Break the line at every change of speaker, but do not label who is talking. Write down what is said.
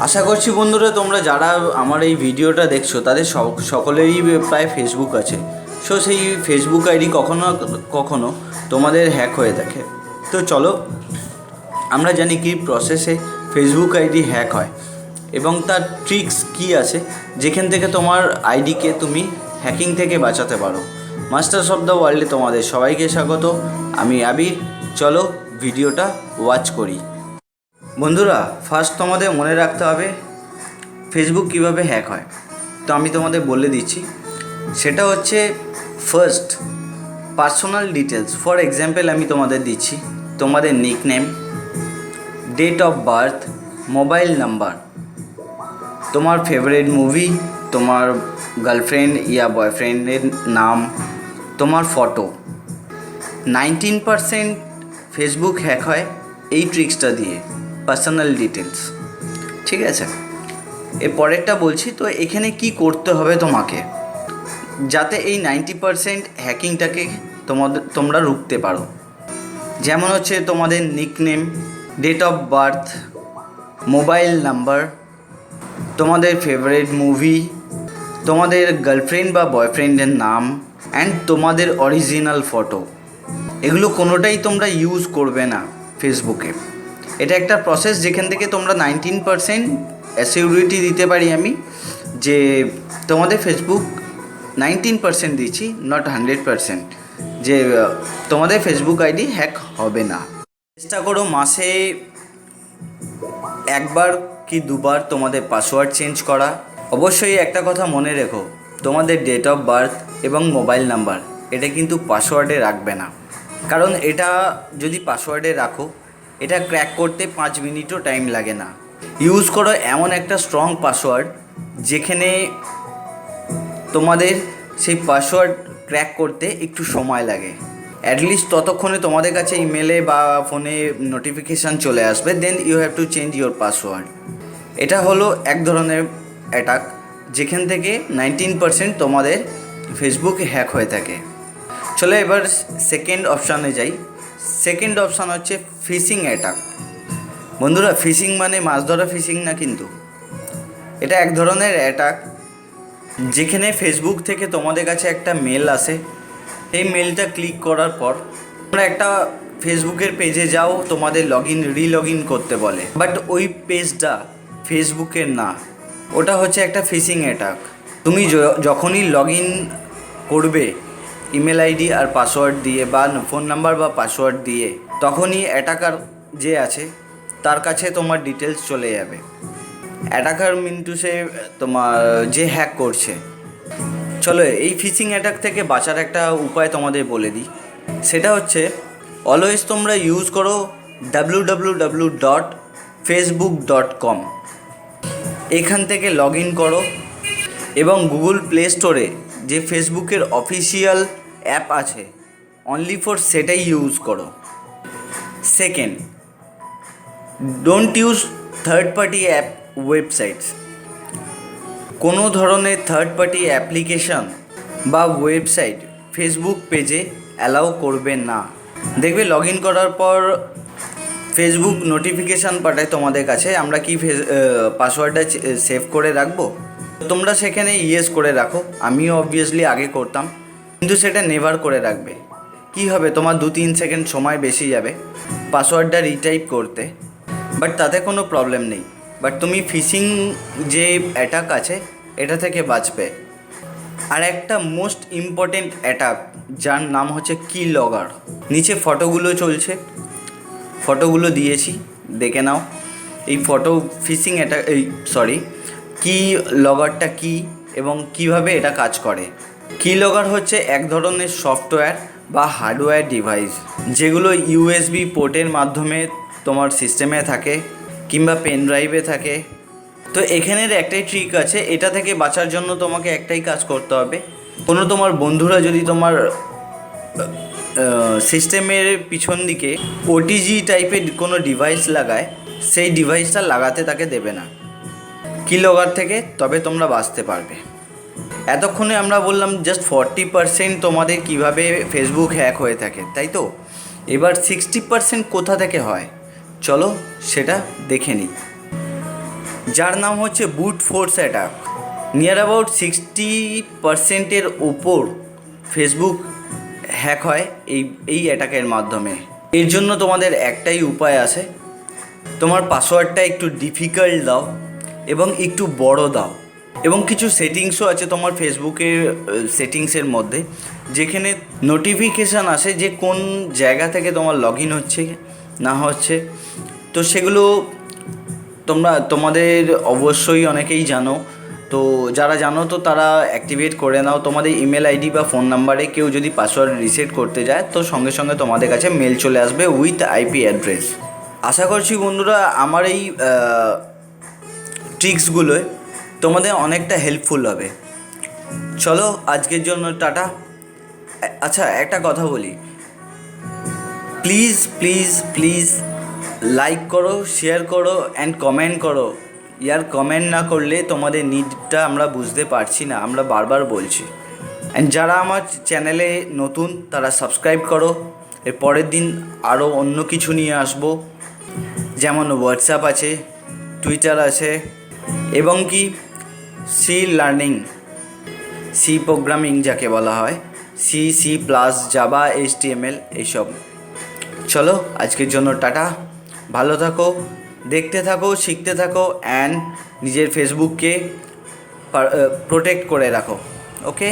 আশা করছি বন্ধুরা তোমরা যারা আমার এই ভিডিওটা দেখছো তাদের সকলেরই প্রায় ফেসবুক আছে। সো সেই ফেসবুক আইডি কখনো কখনো তোমাদের হ্যাক হয়ে থাকে। তো চলো আমরা জানি কি প্রসেসে ফেসবুক আইডি হ্যাক হয় এবং তার ট্রিক্স কি আছে যেখান থেকে তোমার আইডিকে তুমি হ্যাকিং থেকে বাঁচাতে পারো। মাস্টার্স অফ দ্য ওয়ার্ল্ডে তোমাদের সবাইকে স্বাগত। আমি আবির। চলো ভিডিওটা ওয়াচ করি। বন্ধুরা, ফার্স্ট তোমাদের মনে রাখতে হবে ফেসবুক কিভাবে হ্যাক হয়। তো আমি তোমাদের বলে দিচ্ছি, সেটা হচ্ছে first personal details. For example আমি তোমাদের দিচ্ছি তোমাদের nickname, date of birth, mobile number, তোমার ফেভারিট মুভি, তোমার গার্লফ্রেন্ড ইয়া বয়ফ্রেন্ডের নাম, তোমার ফটো। 19% ফেসবুক হ্যাক হয় এই ট্রিক্সটা দিয়ে, পার্সোনাল ডিটেলস। ঠিক আছে, এর পরেরটা বলছি। তো এখানে কি করতে হবে তোমাকে যাতে এই 90% হ্যাকিংটাকে তোমরা রুখতে পারো। যেমন হচ্ছে তোমাদের nickname, date of birth, mobile number, তোমাদের ফেভারিট মুভি, তোমাদের গার্লফ্রেন্ড বা বয়ফ্রেন্ডের নাম অ্যান্ড তোমাদের অরিজিনাল ফটো। এগুলো কোনোটাই তোমরা ইউজ করবে না ফেসবুকে। এটা একটা প্রসেস যেখান থেকে তোমরা 19% অ্যাসিউরিটি দিতে পারি আমি যে তোমাদের ফেসবুক 19% দিচ্ছি, নট 100%, যে তোমাদের ফেসবুক আইডি হ্যাক হবে না। চেষ্টা করো মাসে একবার কি দুবার তোমাদের পাসওয়ার্ড চেঞ্জ করা। অবশ্যই একটা কথা মনে রেখো, তোমাদের ডেট অফ বার্থ এবং মোবাইল নাম্বার এটা কিন্তু পাসওয়ার্ডে রাখবে না, কারণ এটা যদি পাসওয়ার্ডে রাখো এটা ক্র্যাক করতে 5 মিনিটও টাইম লাগে না। ইউজ করো এমন একটা স্ট্রং পাসওয়ার্ড যেখানে তোমাদের সেই পাসওয়ার্ড ক্র্যাক করতে একটু সময় লাগে। অ্যাটলিস্ট ততক্ষণে তোমাদের কাছে ইমেলে বা ফোনে নোটিফিকেশান চলে আসবে, then you have to change your password. এটা হলো এক ধরনের অ্যাটাক যেখান থেকে 19% তোমাদের ফেসবুক হ্যাক হয়ে থাকে। চলো এবার সেকেন্ড অপশানে যাই। সেকেন্ড অপশান হচ্ছে ফিশিং অ্যাটাক। বন্ধুরা, ফিশিং মানে মাছ ধরা ফিশিং না, কিন্তু এটা এক ধরনের অ্যাটাক যেখানে ফেসবুক থেকে তোমাদের কাছে একটা মেল আসে। এই মেলটা ক্লিক করার পর তোমরা একটা ফেসবুকের পেজে যাও, তোমাদের লগ ইন করতে বলে, বাট ওই পেজটা ফেসবুকের না, ওটা হচ্ছে একটা ফিশিং অ্যাটাক। তুমি যখনই লগ ইন করবে ইমেল আইডি আর পাসওয়ার্ড দিয়ে বা ফোন নাম্বার বা পাসওয়ার্ড দিয়ে, তখনই অ্যাটাকার যে আছে তার কাছে তোমার ডিটেলস চলে যাবে। অ্যাটাকার মিন্টু সে তোমার যে হ্যাক করছে। চলো এই ফিশিং অ্যাটাক থেকে বাঁচার একটা উপায় তোমাদের বলে দিই। সেটা হচ্ছে অলওয়েজ তোমরা ইউজ করো www.facebook.com। এখান থেকে লগ ইন করো এবং গুগল প্লে স্টোরে যে ফেসবুকের অফিসিয়াল অ্যাপ আছে অনলি ফর সেটাই ইউজ করো। Second, don't use third party app websites. কোনো ধরনের থার্ড পার্টি অ্যাপ্লিকেশন বা ওয়েবসাইট ফেসবুক পেজে অ্যালাউ করবে না। দেখবে লগ ইন করার পর ফেসবুক নোটিফিকেশান পাঠায় তোমাদের কাছে, আমরা কি পাসওয়ার্ডটা সেভ করে রাখবো। তোমরা সেখানে ইয়েস করে রাখো। আমিও অবভিয়াসলি আগে করতাম, কিন্তু সেটা নেভার করে রাখবে। কি হবে, তোমার 2-3 সেকেন্ড সময় বেশি যাবে পাসওয়ার্ডটা রিটাইপ করতে, বাট তাতে কোনো প্রবলেম নেই। বাট তুমি ফিশিং যে অ্যাটাক আছে এটা থেকে বাঁচবে। আর একটা মোস্ট ইম্পর্টেন্ট অ্যাটাক যার নাম হচ্ছে কি লগার। নিচে ফটোগুলো চলছে, ফটোগুলো দিয়েছি, দেখে নাও। এই ফটো ফিশিং অ্যাটাক কি লগারটা কি এবং কিভাবে এটা কাজ করে। কি লগার হচ্ছে এক ধরনের সফটওয়্যার বা হার্ডওয়্যার ডিভাইস যেগুলো ইউএসবি পোর্টের মাধ্যমে তোমার সিস্টেমে থাকে কিংবা পেন ড্রাইভে থাকে। তো এখানের একটাই ট্রিক আছে, এটা থেকে বাঁচার জন্য তোমাকে একটাই কাজ করতে হবে। কোনো তোমার বন্ধুরা যদি তোমার সিস্টেমের পিছন দিকে ওটিজি টাইপের কোনো ডিভাইস লাগায়, সেই ডিভাইসটা লাগাতে তাকে দেবে না কি লগার থেকে, তবে তোমরা বাঁচতে পারবে। এতক্ষণে আমরা বললাম জাস্ট 40% তোমাদের কিভাবে ফেসবুক হ্যাক হয়ে থাকে, তাই তো? এবার 60% কোথা থেকে হয় চলো সেটা দেখে নিই। যার নাম হচ্ছে brute force attack. Near about 60%-এর ওপর ফেসবুক হ্যাক হয় এই অ্যাটাকের মাধ্যমে। এর জন্য তোমাদের একটাই উপায় আছে, তোমার পাসওয়ার্ডটা একটু ডিফিকাল্ট দাও এবং একটু বড় দাও, এবং কিছু সেটিংসও আছে তোমার ফেসবুকের সেটিংসের মধ্যে, যেখানে নোটিফিকেশান আসে যে কোন জায়গা থেকে তোমার লগ ইন হচ্ছে না হচ্ছে। তো সেগুলো তোমাদের অবশ্যই অনেকেই জানো, তো যারা জানো তো তারা অ্যাক্টিভেট করে নাও। তোমাদের ইমেল আইডি বা ফোন নাম্বারে কেউ যদি পাসওয়ার্ড রিসেট করতে যায় তো সঙ্গে সঙ্গে তোমাদের কাছে মেল চলে আসবে উইথ আইপি অ্যাড্রেস। আশা করছি বন্ধুরা আমার এই ট্রিক্সগুলোয় তোমাদের অনেকটা হেল্পফুল হবে। চলো আজকের জন্য টাটা। আচ্ছা, একটা কথা বলি, প্লিজ প্লিজ প্লিজ লাইক করো, শেয়ার করো অ্যান্ড কমেন্ট করো। কমেন্ট না করলে তোমাদের নিডটা আমরা বুঝতে পারছি না, আমরা বারবার বলছি। অ্যান্ড যারা আমার চ্যানেলে নতুন তারা সাবস্ক্রাইব করো। এর পরের দিন আরও অন্য কিছু নিয়ে আসবো, যেমন হোয়াটসঅ্যাপ আছে, টুইটার আছে, এবং কি সি লার্নিং, সি প্রোগ্রামিং যাকে বলা হয়, সি প্লাস, জাভা, HTML এইসব। চলো আজকের জন্য টাটা, ভালো থাকো, দেখতে থাকো, শিখতে থাকো অ্যান্ড নিজের ফেসবুককে প্রোটেক্ট করে রাখো। ওকে।